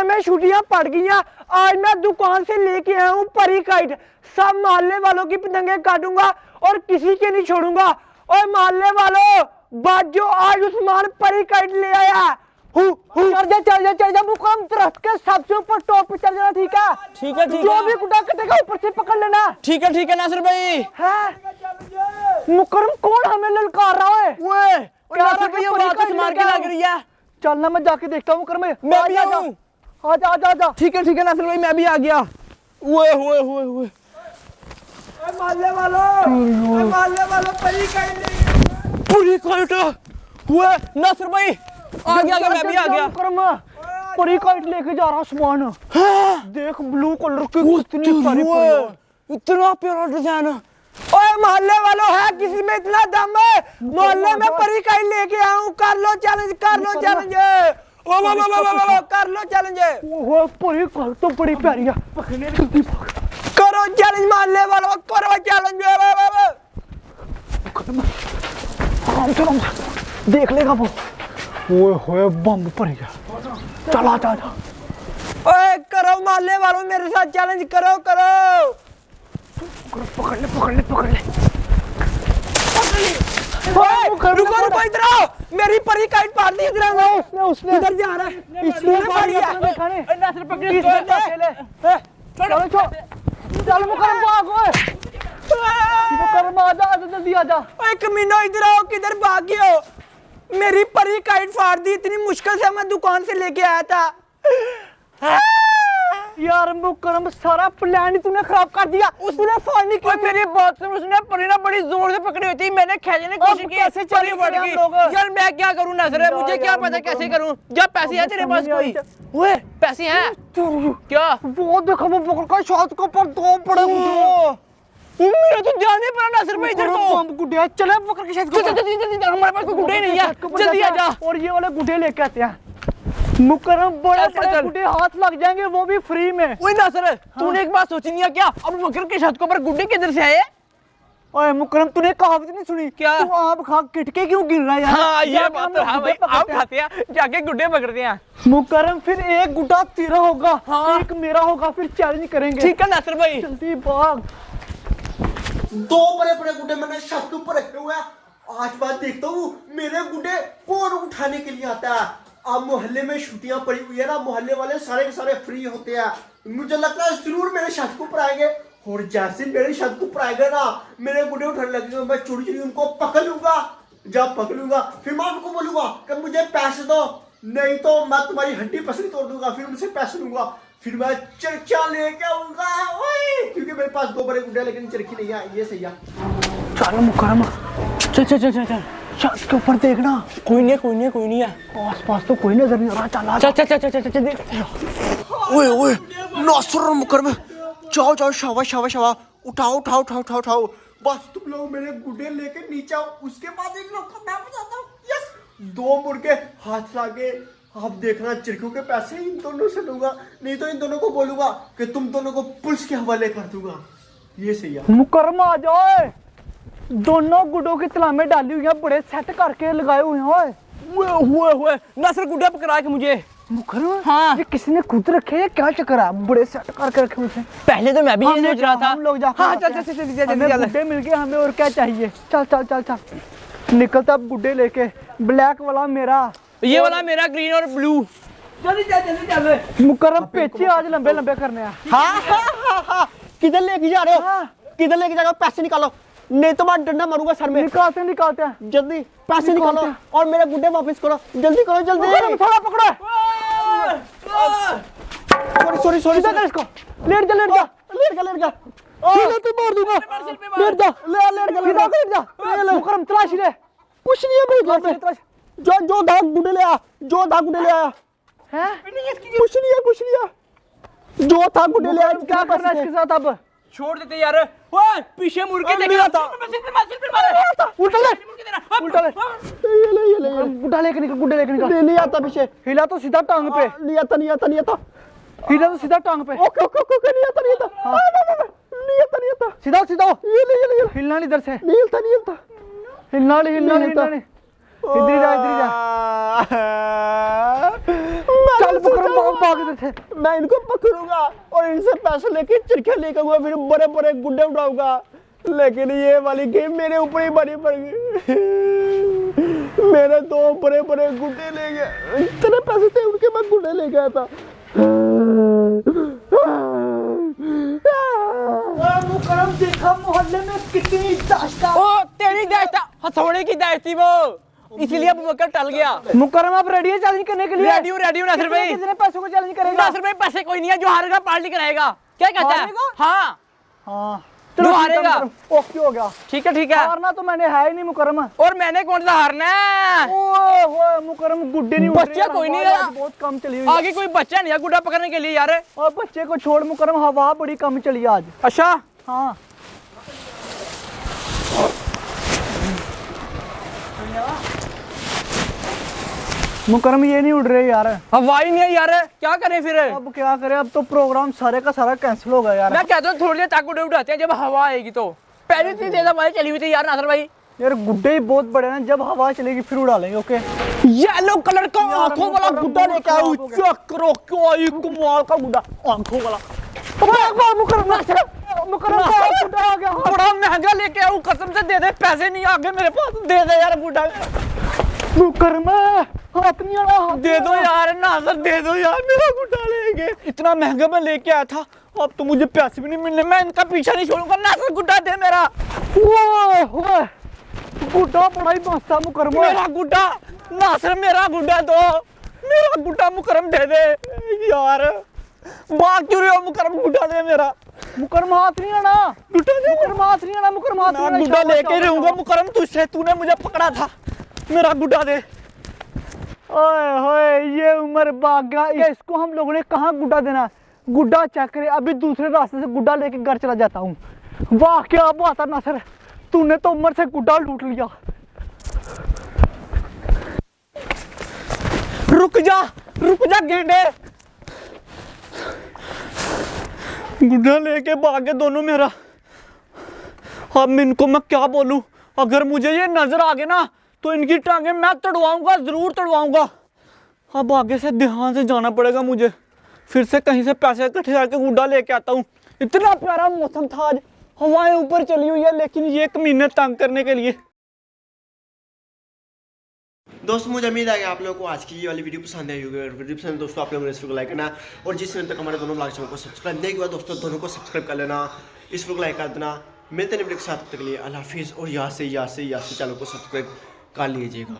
में छुट्टियां पड़ गई। आज मैं दुकान से लेके आया हूँ परी काइट। सब मोहल्ले वालों की पतंगे काटूंगा और किसी के नहीं छोड़ूंगा। और मोहल्ले वालों बाजो, आज उस्मान परी काइट ले आया। चल जा मुकम ट्रस्ट के सबसे ऊपर टॉप पे चल जाना। ठीक है ठीक है ठीक है। जो भी गुड्डा कटेगा ऊपर से पकड़ लेना। ठीक है नासिर भाई। है मुकरम कौन हमें ललकार रहा है? ओए नासिर भाई आवाज तो मार के लग रही है। चल ना मैं जाके देखता हूँ मुकरम। मैं भी आऊँ। आजा। ठीक है नासिर भाई मैं भी आ गया। ओए मोहल्ले वालों पूरी काइट। ओए नासिर भाई आ गया मैं भी आ गया। परी काइट लेके जा रहा हूँ सामान। देख ब्लू कलर की कितनी सारी इतना प्यारा डिजाइन। ओए मोहल्ले वालों है किसी में इतना दम है? मोहल्ले में परी काइट लेके आया हूँ। कर लो चैलेंज कर लो चैलेंज। वो परी काइट तो बड़ी प्यारी है। करो चैलेंज मोहल्ले वालों, करो चैलेंज। देख लेगा वो। ओए बम पड़ गया। चला जा। ओए करो मोहल्ले वालों मेरे साथ चैलेंज करो। पकड़ ले। रुको इधर आओ। मेरी परी काइट पार दी। इधर आओ। उसने इधर जा रहा है। इसने मार दिया। नासिर पकड़ ले। चल मुकरम भाग। मुकरम आजा जल्दी आजा। ओए कमीनो इधर आओ। किधर भाग गए हो? मेरी परी काइट फाड़ दी। इतनी मुश्किल से मैं दुकान से लेके आया था। यार मुकरम सारा प्लान ही तूने खराब कर दिया। उसने फाड़ने की मेरी बात सुन। उसने परी ना बड़ी जोर से पकड़ी हुई थी। मैंने खींचने की कोशिश की। ऐसे चली बढ़ गई। यार मैं क्या करूं नासिर? मुझे क्या पता कैसे करूं? जब पैसे हैं तेरे पास कोई? ओए पैसे हैं क्या? वो देखो वो पकड़ का शॉट के ऊपर दो पड़े हुए। मेरा तो ध्यान नहीं पड़ा नासिर भाई। इधर तो बम गुड्डे चले पकड़ के। जल्दी हमारे पास कोई गुड्डे नहीं है। जल्दी आ जा। और ये वाले गुड्डे लेके आते हैं। मुकरम बड़े गुड्डे हाथ लग जाएंगे वो भी फ्री में। ओए नासिर तूने एक बात सोची नहीं क्या? अब मकर के छत के ऊपर गुड्डे किधर से आए? ओए मुकरम तूने कहावत नहीं सुनी क्या? तू आम खा किटके क्यों गिर रहा है यार? हाँ ये बात है भाई। आम खाते हैं जाके गुड्डे पकड़ते हैं। मुकरम फिर एक गुड्डा तेरा होगा। हाँ। एक मेरा होगा। फिर चैलेंज करेंगे। ठीक है नासिर भाई। जल्दी भाग। दो बड़े गुड्डे मैंने छत के ऊपर रखे हुए हैं। आज बात देखता हूँ मेरे गुड्डे कौन उठाने के लिए आता है। अब मोहल्ले में छुट्टियां पड़ी हुई है ना, मोहल्ले वाले सारे के सारे फ्री होते हैं। मुझे लगता है जरूर मेरे छत के ऊपर आएंगे। और जैसे मेरे छत के ऊपर आएगा ना मेरे गुड्डे उठाने लगेंगे। मैं चोरी उनको पकड़ लूंगा। जब पकड़ूंगा फिर मैं उनको बोलूंगा कि मुझे पैसे दो, नहीं तो मैं तुम्हारी हड्डी पसली तोड़ दूंगा। फिर उनसे पैसे लूंगा। फिर मैं चरखा लेके आऊंगा। क्योंकि मेरे पास दो बड़े गुड्डे लेकिन चरखी नहीं है। ये सही है। चलो मुकरम चल छत के ऊपर देखना। कोई नहीं है। आस-पास तो कोई नजर नहीं आ रहा। चल देखते हैं। ओए नासिर मुकरम जाओ शाबाश उठाओ। बस तुम लोग मेरे गुड्डे लेके नीचे आओ। उसके बाद एक लोग को मैं बजाता हूँ। यस दो मुर्गे हाथ लागे। आप देखना चिरखों के पैसे इन दोनों से लूंगा, नहीं तो इन दोनों को बोलूंगा कि तुम दोनों को पुलिस के हवाले कर दूंगा। ये सही है। मुकरम आ जाओ। दोनों गुड्डों की तलामें डाली हुई हैं। बड़े सेट करके लगाए हुए हैं। हुए नासिर गुड्डे पकड़ा के मुझे। मुकरम हाँ। ये किसी ने खुद रखे है क्या चक्कर है? बड़े सेट करके रखे हुए थे। पहले तो मैं भी ये सोच रहा था। हम लोग जाकर हाँ चल गुड्डे मिल गए हमें। और क्या चाहिए? चल निकलता गुड्डे लेके। ब्लैक वाला मेरा, ये वाला मेरा, ग्रीन और ब्लू। जल्दी चल। मुकरम पेचे आज लंबे करने हैं। हाँ। किधर लेके जा रहे हो? किधर लेके जा रहे हो? पैसे निकालो नहीं तो मैं डंडा मारूंगा सर में। निकालते हैं जल्दी पैसे निकालो और मेरे गुड्डे वापस करो। जल्दी करो जल्दी। थोड़ा पकड़ो। सॉरी इसको लेट जा। तो मार दूंगा। लेट जा। मुकरम तलाशी ले। कुछ नहीं है भाई। जो दाग गुड्डे ले आया है। कुछ नहीं है। जो था गुड्डे ले आया। क्या करना है इसके साथ? अब छोड़ देते यार। ओए पीछे मुड़ के देखा था। उल्टा ले। उठा लेके निकल। गुड्डे लेके निकल। नहीं आता पीछे। हिला तो सीधा टांग पे। नहीं आता। हिला तो सीधा टांग पे। ओके नहीं आता। सीधा ये हिलना नहीं इधर से। नहीं हिलता। हिलना नहीं। इधर ही जा। चल मुकरम भाग इधर से। मैं इनको पकड़ूंगा और इनसे पैसे लेके चिरखिया लेकर आऊंगा, फिर बड़े बड़े गुड्डे उठाऊंगा। लेकिन ये वाली गेम मेरे ऊपर ही बड़ी पड़ गई। मेरे 2 बड़े बड़े गुड्डे ले गया, इतने पैसे थे उनके, मैं गुड्डे ले गया था। मुकरम देखा मोहल्ले में कितनी दाश्ता। ओ तेरी दाश्ता, हथौड़े की दाश्त थी वो, इसलिए अबू बकर टल गया। मुकरम आप रेडी है चैलेंज करने के लिए? रेडी हूं नासिर भाई। कितने पैसों को चैलेंज करेगा? नासिर भाई पैसे कोई नहीं है, जो हारेगा पार्टी कराएगा। क्या कहता है? हारेगा? हाँ हाँ जो हारेगा। ओके हो गया। ठीक है हारना तो मैंने है ही नहीं मुकरम। और मैंने कौन सा हारना है? ओए मुकरम गुड्डे नहीं उड़ रहे बच्चा यार, कोई नहीं हवा है। आज बहुत कम चली हुई है। आगे कोई बच्चा नहीं है गुड्डा पकड़ने के लिए यार। और बच्चे को छोड़ मुकरम, हवा बड़ी कम चली है आज। अच्छा हाँ मुकरम ये नहीं उड़ रहे यार। हवाई नहीं है यार, क्या करें फिर? अब क्या करें, अब तो प्रोग्राम सारे का सारा कैंसिल हो गया यार। मैं कहता हूँ थोड़ी देर तक गुड्डे उड़ाते हैं, जब हवा आएगी तो। पहले इतनी देर हवा चली हुई थी यार नासिर भाई। यार गुड्डे ही बहुत बड़े हैं, जब हवा चलेगी फिर उड़ा लेंगे। ओके येलो कलर का आंखों वाला गुड्डा लेके आओ। चेक करो क्या ये कमाल का गुड्डा, आंखों वाला। मुकरम मुकरम का गुड्डा आ गया। बड़ा महंगा लेके आऊँ, कसम से दे दे, पैसे नहीं आगे मेरे पास, दे दे यार गुड्डा। मुकरम हाथ नहीं आना, दे दो यार नासिर, दे दो यार, मेरा गुड्डा लेंगे। इतना महंगा मैं लेके आया था, अब तो मुझे पैसे भी नहीं मिलने। मैं इनका पीछा नहीं छोड़ूंगा। नासिर गुड्डा दे मेरा। ओए गुड्डा बड़ा ही मस्त था मुकरम। मेरा गुड्डा नासिर, मेरा गुड्डा दो, मेरा गुड्डा मुकरम दे दे यार। भाग क्यों रहे हो मुकरम, गुड्डा दे मेरा। मुकरम हाथ नहीं आना, गुड्डा दे मुकरम हाथ नहीं आना, मुकरम हाथ नहीं मैं आना। गुड्डा लेके रहूंगा मुकरम तुझसे, तूने मुझे पकड़ा था, मेरा गुड्डा दे। ओए होए ये उम्र भाग गया, इसको हम लोगों ने कहाँ गुड्डा देना। गुड्डा चेक करे, अभी दूसरे रास्ते से गुड्डा लेके घर चला जाता हूँ। वाह क्या बात है नासिर, तूने तो उम्र से गुड्डा लूट लिया। रुक जा गेंडे। गुड्डा लेके भागे दोनों मेरा। अब इनको मैं क्या बोलूं, अगर मुझे ये नजर आ गए ना तो इनकी टांगे मैं तड़वाऊंगा, जरूर तड़वाऊंगा। अब आगे से ध्यान से जाना पड़ेगा मुझे, फिर से कहीं से पैसे इकट्ठे करके गुड्डा लेके आता हूँ। इतना प्यारा मौसम था आज, हवाएं ऊपर चली हुई है, लेकिन ये कमीने तंग करने के लिए। दोस्तों मुझे उम्मीद है कि आप लोगों को आज की ये वाली वीडियो पसंद आई होगी। वीडियो पसंद दोस्तों आप लोगों ने इस वीडियो को लाइक करना, और जिस दिन तक हमारे दोनों ब्लॉग चैनल को सब्सक्राइब नहीं किया दोस्तों, दोनों को सब्सक्राइब कर लेना, इस वीडियो को लाइक कर देना। मिलते हैं वीडियो के साथ, तक के लिए अल्लाह हाफिज़। और यहाँ से चैनल को सब्सक्राइब कर लीजिएगा।